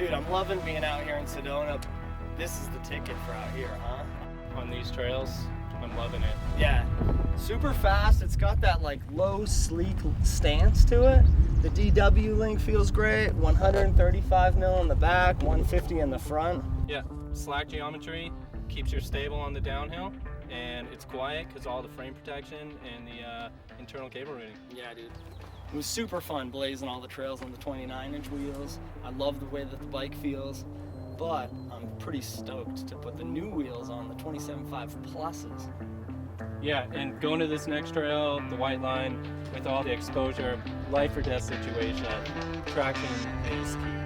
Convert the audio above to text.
Dude, I'm loving being out here in Sedona. This is the ticket for out here, huh? On these trails, I'm loving it. Yeah, super fast. It's got that like low, sleek stance to it. The DW link feels great. 135 mil in the back, 150 in the front. Yeah, slack geometry keeps you stable on the downhill, and it's quiet because all the frame protection and the internal cable routing. Yeah, dude. It was super fun blazing all the trails on the 29-inch wheels. I love the way that the bike feels, but I'm pretty stoked to put the new wheels on the 27.5 pluses. Yeah, and going to this next trail, the white line, with all the exposure, life or death situation, traction is key.